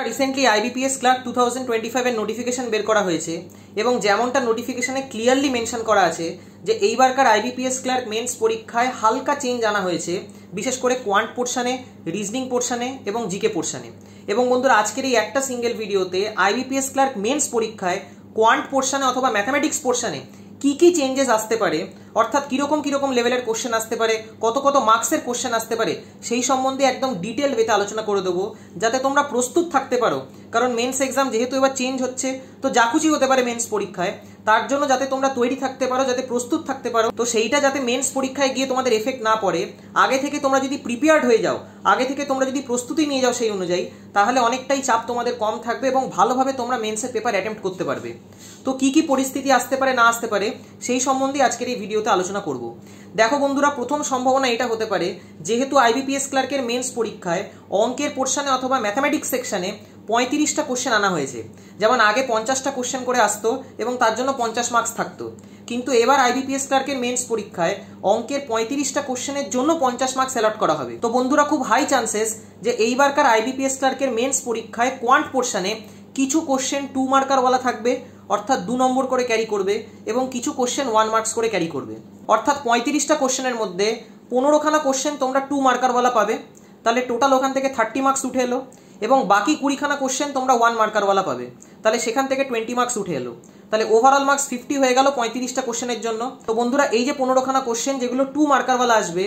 Recently IBPS clerk 2025 এর notification বের করা হয়েছে এবং যেমনটা নোটিফিকেশনে ক্লিয়ারলি মেনশন করা আছে যে এইবারকার আইবিপিএস ক্লার্ক মেন্স পরীক্ষায় হালকা চেঞ্জ আনা হয়েছে, বিশেষ করে কোয়ান্ট পোর্শনে, রিজনিং পোর্শনে এবং জিকে পোর্শনে। এবং বন্ধুরা, আজকের এই একটা সিঙ্গেল ভিডিওতে আইবিপিএস ক্লার্ক মেন্স পরীক্ষায় কোয়ান্ট পোর্শনে অথবা ম্যাথামেটিক্স পোর্শনে কি কি চেঞ্জেস আসতে পারে, অর্থাৎ কিরকম লেভেলের কোশ্চেন আসতে পারে, কত মার্কসের কোশ্চেন আসতে পারে, সেই সম্বন্ধে একদম ডিটেল ওয়েতে আলোচনা করে দেবো, যাতে তোমরা প্রস্তুত থাকতে পারো। কারণ মেন্স এক্সাম যেহেতু এবার চেঞ্জ হচ্ছে, তো যা খুশি হতে পারে মেন্স পরীক্ষায়, তার জন্য যাতে তোমরা তৈরি থাকতে পারো, যাতে প্রস্তুত থাকতে পারো, তো সেইটা যাতে মেন্স পরীক্ষায় গিয়ে তোমাদের এফেক্ট না পড়ে, আগে থেকে তোমরা যদি প্রিপেয়ার্ড হয়ে যাও, আগে থেকে তোমরা যদি প্রস্তুতি নিয়ে যাও সেই অনুযায়ী, তাহলে অনেকটাই চাপ তোমাদের কম থাকবে এবং ভালোভাবে তোমরা মেন্সের পেপার অ্যাটেম্প্ট করতে পারবে। তো কি কি পরিস্থিতি আসতে পারে না আসতে পারে সেই সম্বন্ধে আজকের এই ভিডিওতে আলোচনা করব। দেখো বন্ধুরা, প্রথম সম্ভাবনা এটা হতে পারে, যেহেতু আইবিপিএস ক্লার্কের মেন্স পরীক্ষায় অঙ্কের পোর্শনে অথবা ম্যাথামেটিক্স সেকশনে 35টা কোশ্চেন আনা হয়েছে। যেমন আগে 50টা কোশ্চেন করে আসতো এবং তার জন্য 50 মার্কস থাকতো, কিন্তু এবার আইবিপিএস ক্লার্কের মেন্স পরীক্ষায় অঙ্কের 35টা কোশ্চেনের জন্য 50 মার্কস অ্যালট করা হবে। তো বন্ধুরা, খুব হাই চান্সেস যে এইবারকার আইবিপিএস ক্লার্কের মেন্স পরীক্ষায় কোয়ান্ট পোর্শনে কিছু কোশ্চেন 2 মার্কারওয়ালা থাকবে, অর্থাৎ 2 নম্বর করে ক্যারি করবে, এবং কিছু কোশ্চেন 1 মার্কস করে ক্যারি করবে। অর্থাৎ 35টা কোশ্চেনের মধ্যে 15খানা কোশ্চেন তোমরা 2 মার্কারওয়ালা পাবে, তাহলে টোটাল ওখান থেকে 30 মার্কস উঠে এলো, এবং বাকি 20খানা কোশ্চেন তোমরা 1 মার্কারওয়ালা পাবে, তাহলে সেখান থেকে 20 মার্কস উঠে এলো। তাহলে ওভারঅল মার্কস 50 হয়ে গেল 35টা কোশ্চেনের জন্য। তো বন্ধুরা, এই যে 15খানা কোশ্চেন যেগুলো 2 মার্কারওয়ালা আসবে,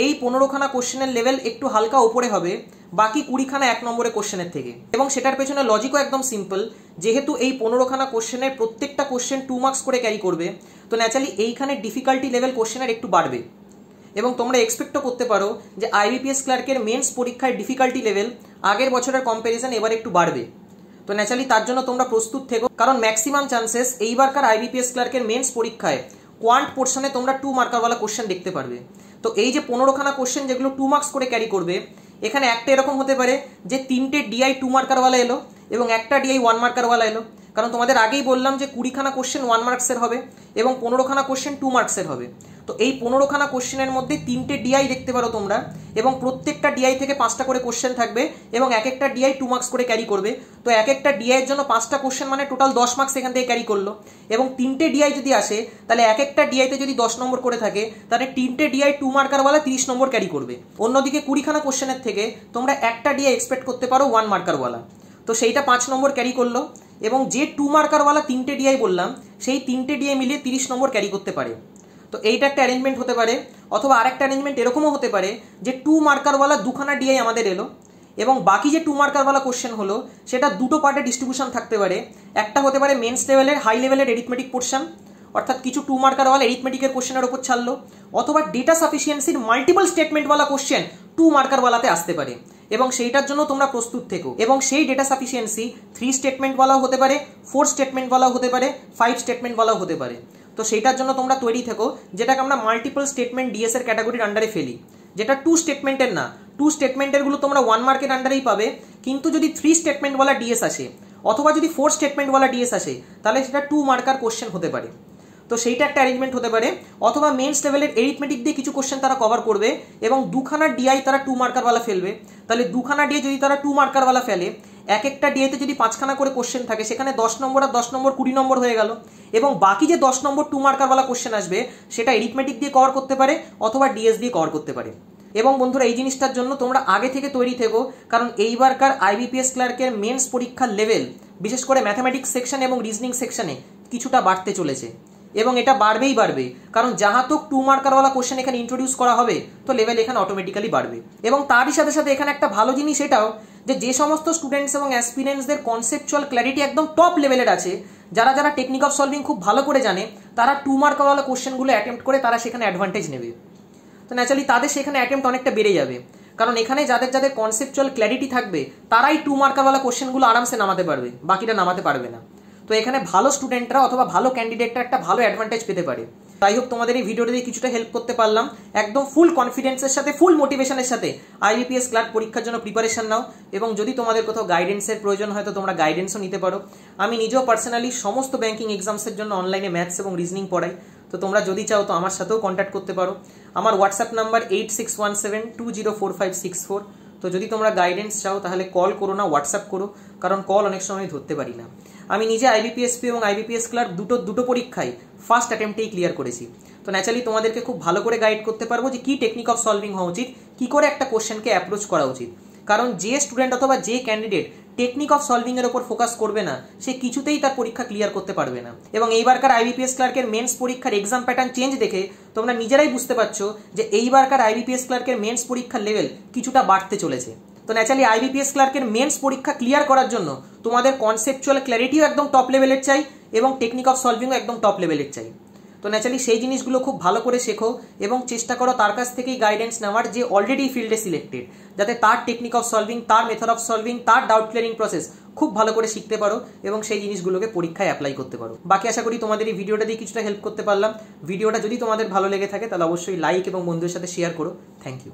এই 15খানা কোশ্চেনের লেভেল একটু হালকা উপরে হবে বাকি 20খানা 1 নম্বরের কোশ্চেনের থেকে। এবং সেটার পেছনে লজিকও একদম সিম্পল, যেহেতু এই 15খানা কোশ্চেনের প্রত্যেকটা কোশ্চেন 2 মার্কস করে ক্যারি করবে, তো ন্যাচারালি এইখানে ডিফিকাল্টি লেভেল কোশ্চেনের একটু বাড়বে। এবং তোমরা এক্সপেক্টও করতে পারো যে আইবিপিএস ক্লার্কের মেন্স পরীক্ষায় ডিফিকাল্টি লেভেল আগের বছরের কম্প্যারিজন এবার একটু বাড়বে। তো ন্যাচারালি তার জন্য তোমরা প্রস্তুত থেকো, কারণ ম্যাক্সিমাম চান্সেস এইবারকার আইবিপিএস ক্লার্কের মেন্স পরীক্ষায় কোয়ান্ট পোর্শনে তোমরা 2 মার্কারওয়ালা কোশ্চেন দেখতে পারবে। তো এই যে 15খানা কোশ্চেন যেগুলো 2 মার্কস করে ক্যারি করবে, এখানে একটা এরকম হতে পারে যে 3টে ডিআই 2 মার্কারওয়ালা এলো এবং একটা ডিআই 1 মার্কারওয়ালা এলো। কারণ তোমাদের আগেই বললাম যে 20খানা কোশ্চেন 1 মার্কসের হবে এবং 15খানা কোশ্চেন 2 মার্কসের হবে। তো এই 15খানা কোশ্চেনের মধ্যে 3টে ডিআই দেখতে পারো তোমরা, এবং প্রত্যেকটা ডিআই থেকে 5টা করে কোশ্চেন থাকবে এবং এক একটা ডিআই 2 মার্কস করে ক্যারি করবে। তো এক একটা ডিআই এর জন্য 5টা কোশ্চেন মানে টোটাল 10 মার্কস এখান থেকে ক্যারি করলো। এবং 3টে ডিআই যদি আসে, তাহলে এক একটা ডিআইতে যদি 10 নম্বর করে থাকে, তাহলে 3টে ডিআই 2 মার্কারওয়ালা 30 নম্বর ক্যারি করবে। অন্যদিকে 20খানা কোশ্চেনের থেকে তোমরা একটা ডিআই এক্সপেক্ট করতে পারো 1 মার্কারওয়ালা, তো সেইটা 5 নম্বর ক্যারি করলো। এবং যে 2 মার্কারওয়ালা 3টে ডিআই বললাম, সেই 3টে ডিআই মিলিয়ে 30 নম্বর ক্যারি করতে পারে। তো এইটা একটা অ্যারেঞ্জমেন্ট হতে পারে, অথবা আরেকটা অ্যারেঞ্জমেন্ট এরকমও হতে পারে যে 2 মার্কারওয়ালা 2খানা ডিআই আমাদের এলো, এবং বাকি যে 2 মার্কারওয়ালা কোশ্চেন হলো সেটা দুটো পার্টে ডিস্ট্রিবিউশন থাকতে পারে। একটা হতে পারে মেন্স লেভেলের হাই লেভেলের এরিথমেটিক পোর্শন, অর্থাৎ কিছু 2 মার্কারওয়ালা এরিথমেটিকের কোশ্চেনের উপর ছাড়লো, অথবা ডেটা সাফিসিয়েন্সির মাল্টিপল স্টেটমেন্টওয়ালা কোশ্চেন 2 মার্কারওয়ালাতে আসতে পারে, এবং সেইটার জন্য তোমরা প্রস্তুত থেকো। এবং সেই ডেটা সাফিসিয়েন্সি 3 স্টেটমেন্টওয়ালাও হতে পারে, 4 স্টেটমেন্টওয়ালাও হতে পারে, 5 স্টেটমেন্টওয়ালাও হতে পারে। তো সেইটার জন্য তোমরা তৈরি থেকো, যেটাকে আমরা মাল্টিপল স্টেটমেন্ট ডিএস এর ক্যাটাগরির আন্ডারে ফেলি, যেটা 2 স্টেটমেন্টের না। 2 স্টেটমেন্টের গুলো তোমরা 1 মার্কের আন্ডারেই পাবে, কিন্তু যদি 3 স্টেটমেন্টওয়ালা ডিএস আসে অথবা যদি 4 স্টেটমেন্টওয়ালা ডিএস আসে, তাহলে সেটা 2 মার্কার কোশ্চেন হতে পারে। তো সেইটা একটা অ্যারেঞ্জমেন্ট হতে পারে। অথবা মেন্স লেভেলের এরিথমেটিক দিয়ে কিছু কোশ্চেন তারা কভার করবে এবং 2খানা ডিআই তারা 2 মার্কারওয়ালা ফেলবে। তাহলে 2খানা ডিআই যদি তারা 2 মার্কারওয়ালা ফেলে, এক একটা ডিআইতে যদি 5খানা করে কোশ্চেন থাকে, সেখানে 10 নম্বর আর 10 নম্বর 20 নম্বর হয়ে গেল। এবং বাকি যে 10 নম্বর 2 মার্কারওয়ালা কোশ্চেন আসবে, সেটা এরিথমেটিক দিয়ে কভার করতে পারে অথবা ডিএস দিয়ে কভার করতে পারে। এবং বন্ধুরা, এই জিনিসটার জন্য তোমরা আগে থেকে তৈরি থেকো, কারণ এইবারকার আইবিপিএস ক্লার্কের মেন্স পরীক্ষার লেভেল বিশেষ করে ম্যাথামেটিক্স সেকশন এবং রিজনিং সেকশনে কিছুটা বাড়তে চলেছে, এবং এটা বাড়বেই বাড়বে, কারণ যাহা তো 2 মার্কারওয়ালা কোশ্চেন এখানে ইন্ট্রোডিউস করা হবে, তো লেভেল এখানে অটোমেটিক্যালি বাড়বে। এবং তারই সাথে সাথে এখানে একটা ভালো জিনিস এটাও, যে সমস্ত স্টুডেন্টস এবং অ্যাসপিরেন্টসদের কনসেপচুয়াল ক্ল্যারিটি একদম টপ লেভেলের আছে, যারা টেকনিক অফ সলভিং খুব ভালো করে জানে, তারা 2 মার্কারওয়ালা কোশ্চেনগুলো অ্যাটেম্প্ট করে তারা সেখানে অ্যাডভান্টেজ নেবে। তো ন্যাচারালি তাদের সেখানে অ্যাটেম্প্ট অনেকটা বেড়ে যাবে, কারণ এখানে যাদের কনসেপচুয়াল ক্ল্যারিটি থাকবে, তারাই 2 মার্কারওয়ালা কোশ্চেনগুলো আরামসে নামাতে পারবে, বাকিটা নামাতে পারবে না। তো এখানে ভালো স্টুডেন্টরা অথবা ভালো ক্যান্ডিডেটরা একটা ভালো অ্যাডভান্টেজ পেতে পারে। যাই হোক, তোমাদের এই ভিডিওটা দিয়ে কিছুটা হেল্প করতে পারলাম। একদম ফুল কনফিডেন্সের সাথে, ফুল মোটিভেশনের সাথে আইবিপিএস ক্লার্ক পরীক্ষার জন্য প্রিপারেশন নাও, এবং যদি তোমাদের কোথাও গাইডেন্সের প্রয়োজন হয় তো তোমরা গাইডেন্সও নিতে পারো। আমি নিজেও পার্সোনালি সমস্ত ব্যাংকিং এক্সামসের জন্য অনলাইনে ম্যাথস এবং রিজনিং পড়াই। তো তোমরা যদি চাও তো আমার সাথেও কন্ট্যাক্ট করতে পারো। আমার হোয়াটসঅ্যাপ নাম্বার 8617204564। তো যদি তোমরা গাইডেন্স চাও তাহলে কল করো না, হোয়াটসঅ্যাপ করো, কারণ কল অনেক সময় ধরতে পারি না। আমি নিজে আইবিপিএসপি এবং আইবিপিএস ক্লার্ক দুটো পরীক্ষায় ফার্স্ট অ্যাটেম্পটেই ক্লিয়ার করেছি। তো ন্যাচারালি তোমাদেরকে খুব ভালো করে গাইড করতে পারবো যে কি টেকনিক অফ সলভিং হওয়া উচিত, কি করে একটা কোশ্চেনকে অ্যাপ্রোচ করা উচিত। কারণ যে স্টুডেন্ট অথবা যে ক্যান্ডিডেট টেকনিক অফ সলভিং এর উপর ফোকাস করবে না, সে কিছুতেই তার পরীক্ষা ক্লিয়ার করতে পারবে না। এবং এইবারকার আইবিপিএস ক্লার্কের মেন্স পরীক্ষার এক্সাম প্যাটার্ন চেঞ্জ দেখে তোমরা নিজেরাই বুঝতে পারছো যে এইবারকার আইবিপিএস ক্লার্কের মেন্স পরীক্ষার লেভেল কিছুটা বাড়তে চলেছে। তো ন্যাচারালি আইবিপিএস ক্লার্কের মেন্স পরীক্ষা ক্লিয়ার করার জন্য তোমাদের কনসেপচুয়াল ক্ল্যারিটিও একদম টপ লেভেলের চাই এবং টেকনিক অফ সলভিংও একদম টপ লেভেলের চাই। তো ন্যাচারালি সেই জিনিসগুলো খুব ভালো করে শেখো এবং চেষ্টা করো তার কাছ থেকেই গাইডেন্স নেওয়ার, যে অলরেডি ফিল্ডে সিলেক্টেড, যাতে তার টেকনিক অফ সলভিং, তার মেথড অফ সলভিং, তার ডাউট ক্লিয়ারিং প্রসেস খুব ভালো করে শিখতে পারো এবং সেই জিনিসগুলোকে পরীক্ষায় অ্যাপ্লাই করতে পারো। বাকি আশা করি তোমাদের এই ভিডিওটা দিয়ে কিছুটা হেল্প করতে পারলাম। ভিডিওটা যদি তোমাদের ভালো লেগে থাকে তাহলে অবশ্যই লাইক এবং বন্ধুদের সাথে শেয়ার করো। Thank you.